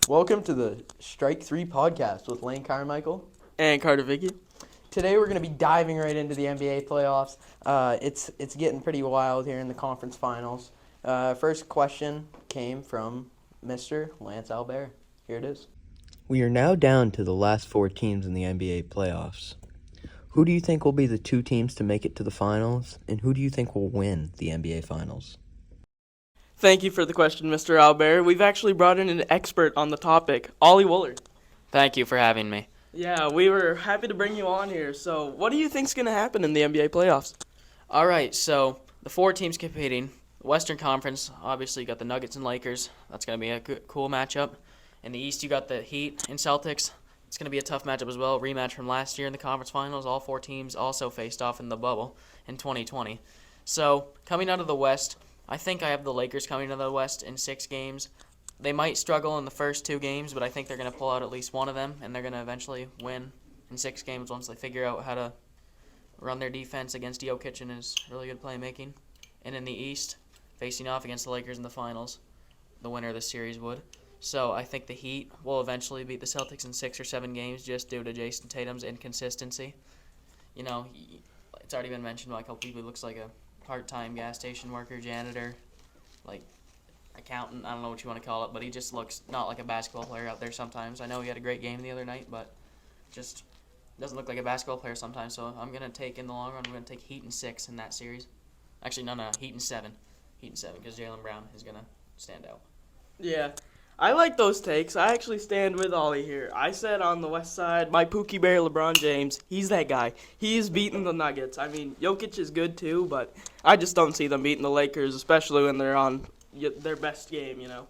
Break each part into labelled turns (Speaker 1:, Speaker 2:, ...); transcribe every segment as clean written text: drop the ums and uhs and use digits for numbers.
Speaker 1: Welcome to the Strike 3 podcast with Lane Carmichael.
Speaker 2: And Carter Vicky.
Speaker 1: Today we're going to be diving right into the NBA playoffs. It's getting pretty wild here in the conference finals. First question came from Mr. Lance Albert. Here it is. We are now down to the last 4 teams in the NBA playoffs. Who do you think will be the 2 teams to make it to the finals, and who do you think will win the NBA finals?
Speaker 2: Thank you for the question, Mr. Albert. We've actually brought in an expert on the topic, Ollie Woolard.
Speaker 3: Thank you for having me.
Speaker 2: Yeah, we were happy to bring you on here. So, what do you think's going to happen in the NBA playoffs?
Speaker 3: All right, so the 4 teams competing. The Western Conference, obviously, you got the Nuggets and Lakers. That's going to be a good, cool matchup. In the East, you got the Heat and Celtics. It's going to be a tough matchup as well. Rematch from last year in the conference finals. All 4 teams also faced off in the bubble in 2020. So, coming out of the West, I think I have the Lakers coming out of the West in 6 games. They might struggle in the first 2 games, but I think they're going to pull out at least one of them, and they're going to eventually win in 6 games once they figure out how to run their defense against Jokic and his really good playmaking. And in the East, facing off against the Lakers in the finals, the winner of the series would. So I think the Heat will eventually beat the Celtics in 6 or 7 games just due to Jason Tatum's inconsistency. You know, it's already been mentioned by a couple people. He looks like a part-time gas station worker, janitor, like accountant, I don't know what you want to call it, but he just looks not like a basketball player out there sometimes. I know he had a great game the other night, but just doesn't look like a basketball player sometimes. So I'm going to take, in the long run, I'm going to take Heat in 6 in that series. Actually, no, Heat in 7. Heat in 7, because Jaylen Brown is going to stand out.
Speaker 2: Yeah, I like those takes. I actually stand with Ollie here. I said on the West Side, my Pookie Bear LeBron James, he's that guy. He's beating the Nuggets. I mean, Jokic is good too, but I just don't see them beating the Lakers, especially when they're on their best game, you know.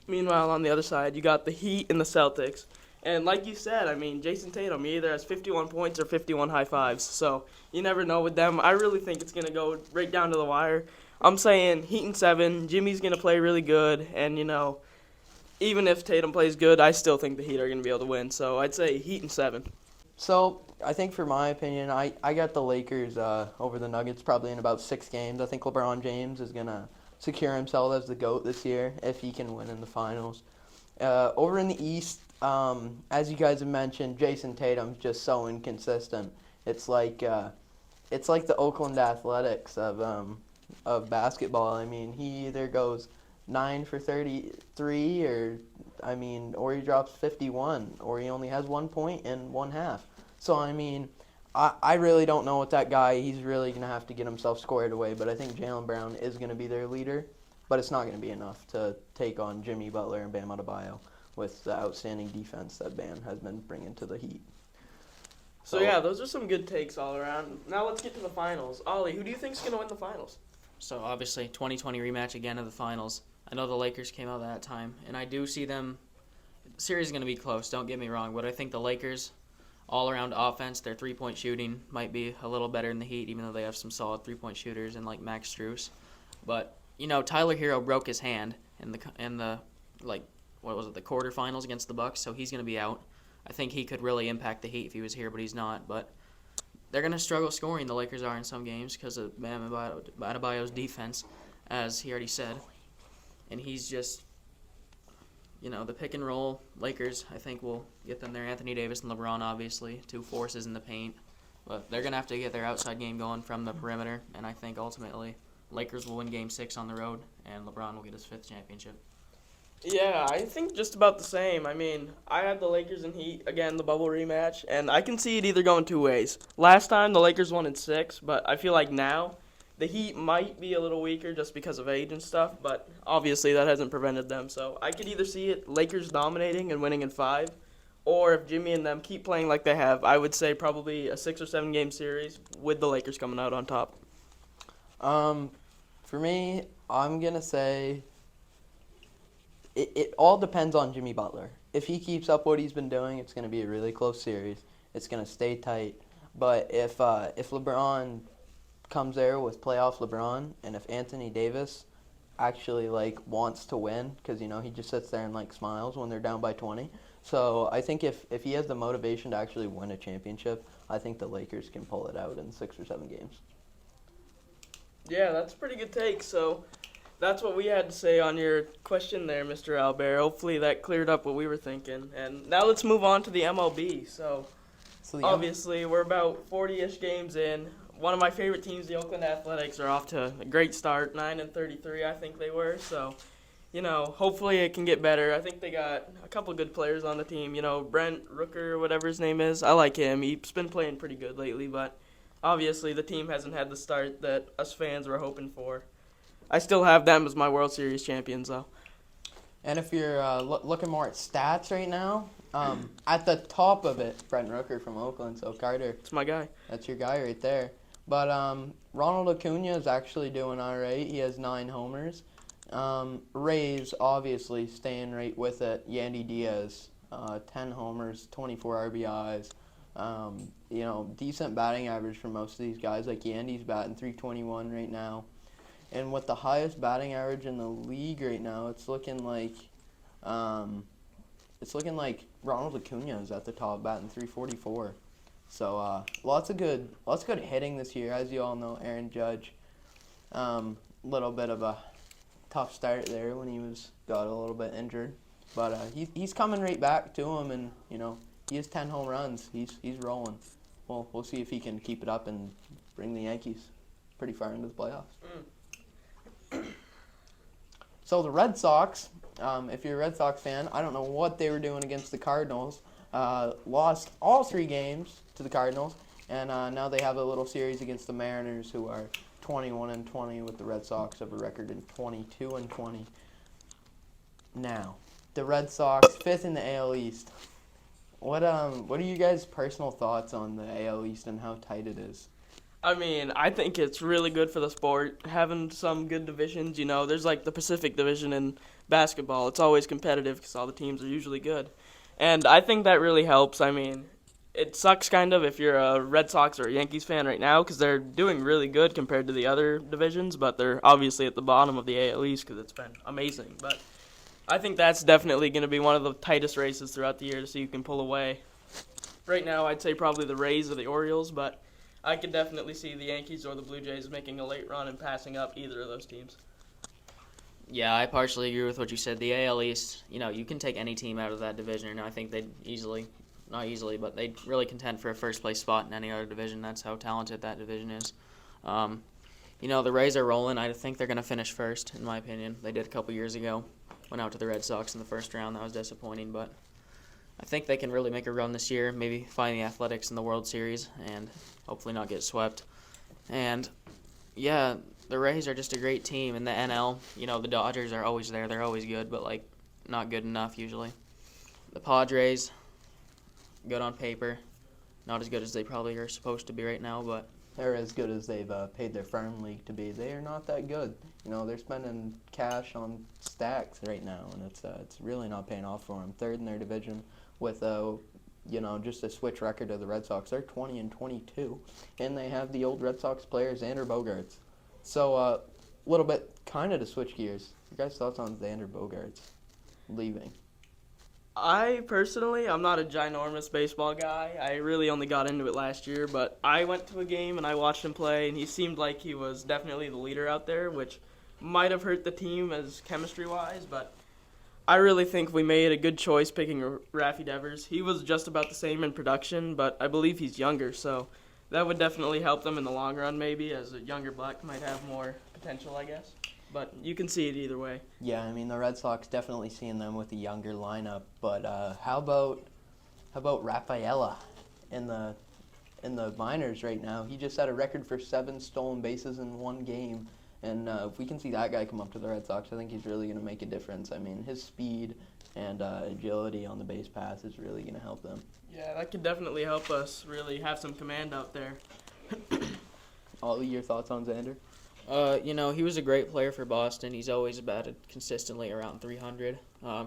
Speaker 2: Meanwhile, on the other side, you got the Heat and the Celtics. And like you said, I mean, Jason Tatum, he either has 51 points or 51 high fives. So you never know with them. I really think it's going to go right down to the wire. I'm saying Heat in 7. Jimmy's going to play really good. And, you know, even if Tatum plays good, I still think the Heat are going to be able to win. So I'd say Heat in 7.
Speaker 1: So, I think for my opinion, I got the Lakers over the Nuggets probably in about 6 games. I think LeBron James is going to secure himself as the GOAT this year if he can win in the finals. Over in the East, as you guys have mentioned, Jason Tatum's just so inconsistent. It's like the Oakland Athletics of basketball. I mean, he either goes 9 for 33 or he drops 51 or he only has 1 point in 1 half. So I mean, I really don't know what that guy, he's really going to have to get himself squared away, but I think Jaylen Brown is going to be their leader, but it's not going to be enough to take on Jimmy Butler and Bam Adebayo with the outstanding defense that Bam has been bringing to the Heat.
Speaker 2: So yeah, those are some good takes all around. Now let's get to the finals. Ollie, who do you think's going to win the finals?
Speaker 3: So obviously, 2020 rematch again of the finals. I know the Lakers came out at that time, and I do see them. The series is going to be close, don't get me wrong, but I think the Lakers, all-around offense, their three-point shooting might be a little better than the Heat, even though they have some solid three-point shooters and like Max Strus. But you know, Tyler Hero broke his hand in the the quarterfinals against the Bucks, so he's going to be out. I think he could really impact the Heat if he was here, but he's not. But they're going to struggle scoring, the Lakers are in some games, because of Bam Adebayo's defense, as he already said. And he's just, you know, the pick and roll Lakers, I think, will get them there. Anthony Davis and LeBron, obviously, 2 forces in the paint. But they're going to have to get their outside game going from the perimeter, and I think ultimately Lakers will win Game 6 on the road, and LeBron will get his 5th championship.
Speaker 2: Yeah, I think just about the same. I mean, I had the Lakers and Heat, again, the bubble rematch, and I can see it either going 2 ways. Last time, the Lakers won in 6, but I feel like now the Heat might be a little weaker just because of age and stuff, but obviously that hasn't prevented them. So I could either see it Lakers dominating and winning in 5, or if Jimmy and them keep playing like they have, I would say probably a 6 or 7 game series with the Lakers coming out on top.
Speaker 1: For me, I'm going to say it all depends on Jimmy Butler. If he keeps up what he's been doing, it's going to be a really close series. It's going to stay tight. But if LeBron comes there with playoff LeBron, and if Anthony Davis actually wants to win, because he just sits there and smiles when they're down by 20. So I think if he has the motivation to actually win a championship, I think the Lakers can pull it out in 6 or 7 games.
Speaker 2: Yeah, that's a pretty good take. So That's what we had to say on your question there, Mr. Albert. Hopefully that cleared up what we were thinking. And now let's move on to the MLB. So
Speaker 1: So the
Speaker 2: obviously we're about 40-ish games in. One of my favorite teams, the Oakland Athletics, are off to a great start, 9-33, I think they were. So, hopefully it can get better. I think they got a couple good players on the team. Brent Rooker, whatever his name is. I like him. He's been playing pretty good lately, but obviously the team hasn't had the start that us fans were hoping for. I still have them as my World Series champions, though.
Speaker 1: And if you're looking more at stats right now, at the top of it, Brent Rooker from Oakland. So Carter,
Speaker 2: It's my guy.
Speaker 1: that's your guy right there. But Ronald Acuna is actually doing all right. He has 9 homers. Rays obviously staying right with it. Yandy Diaz, 10 homers, 24 RBIs. Decent batting average for most of these guys. Like Yandy's batting .321 right now. And with the highest batting average in the league right now, it's looking like Ronald Acuna is at the top, batting .344. So lots of good hitting this year, as you all know. Aaron Judge, little bit of a tough start there when he got a little bit injured, but he's coming right back to him, and he has 10 home runs. He's rolling. Well, we'll see if he can keep it up and bring the Yankees pretty far into the playoffs. So the Red Sox, if you're a Red Sox fan, I don't know what they were doing against the Cardinals. Lost all 3 games to the Cardinals, and now they have a little series against the Mariners, who are 21-20, with the Red Sox of a record in 22-20. Now, the Red Sox 5th in the AL East. What are you guys' personal thoughts on the AL East and how tight it is?
Speaker 2: I mean, I think it's really good for the sport, having some good divisions. There's like the Pacific Division in basketball. It's always competitive because all the teams are usually good. And I think that really helps. I mean, it sucks kind of if you're a Red Sox or a Yankees fan right now because they're doing really good compared to the other divisions, but they're obviously at the bottom of the AL East because it's been amazing. But I think that's definitely going to be one of the tightest races throughout the year to see who can pull away. Right now, I'd say probably the Rays or the Orioles, but I could definitely see the Yankees or the Blue Jays making a late run and passing up either of those teams.
Speaker 3: Yeah, I partially agree with what you said. The AL East, you can take any team out of that division, and I think they'd not easily, but they'd really contend for a first-place spot in any other division. That's how talented that division is. The Rays are rolling. I think they're going to finish first, in my opinion. They did a couple years ago. Went out to the Red Sox in the first round. That was disappointing, but I think they can really make a run this year, maybe find the Athletics in the World Series, and hopefully not get swept. And, yeah, the Rays are just a great team. In the NL, the Dodgers are always there. They're always good, but, not good enough usually. The Padres, good on paper. Not as good as they probably are supposed to be right now, but
Speaker 1: They're as good as they've paid their farm league to be. They are not that good. They're spending cash on stacks right now, and it's really not paying off for them. 3rd in their division with just a switch record of the Red Sox. They're 20-22, and they have the old Red Sox player Xander Bogaerts. So a little bit kind of to switch gears. Your guys' thoughts on Xander Bogaerts leaving?
Speaker 2: I personally, I'm not a ginormous baseball guy. I really only got into it last year, but I went to a game and I watched him play, and he seemed like he was definitely the leader out there, which might have hurt the team as chemistry-wise, but I really think we made a good choice picking Rafi Devers. He was just about the same in production, but I believe he's younger, so that would definitely help them in the long run maybe, as a younger black might have more potential, I guess. But you can see it either way.
Speaker 1: Yeah, I mean the Red Sox definitely seeing them with a younger lineup, but how about Rafaela in the minors right now? He just had a record for 7 stolen bases in one game, and if we can see that guy come up to the Red Sox, I think he's really going to make a difference. I mean, his speed and agility on the base pass is really going to help them.
Speaker 2: Yeah, that could definitely help us really have some command out there.
Speaker 1: Ollie, your thoughts on Xander?
Speaker 3: He was a great player for Boston. He's always batted consistently around 300.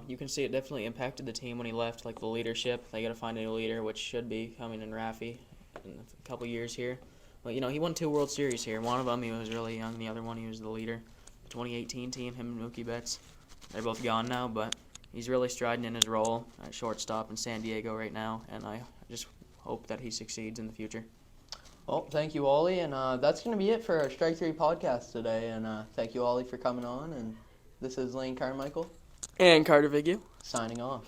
Speaker 3: You can see it definitely impacted the team when he left, like the leadership. They got to find a new leader, which should be coming in Rafi in a couple years here. But, he won 2 World Series here. One of them, he was really young. The other one, he was the leader. The 2018 team, him and Mookie Betts, they're both gone now, but he's really striding in his role at shortstop in San Diego right now, and I just hope that he succeeds in the future.
Speaker 1: Well, thank you, Ollie, and that's going to be it for our Strike 3 podcast today. And thank you, Ollie, for coming on. And this is Lane Carmichael
Speaker 2: And Carter Vigil.
Speaker 1: signing off.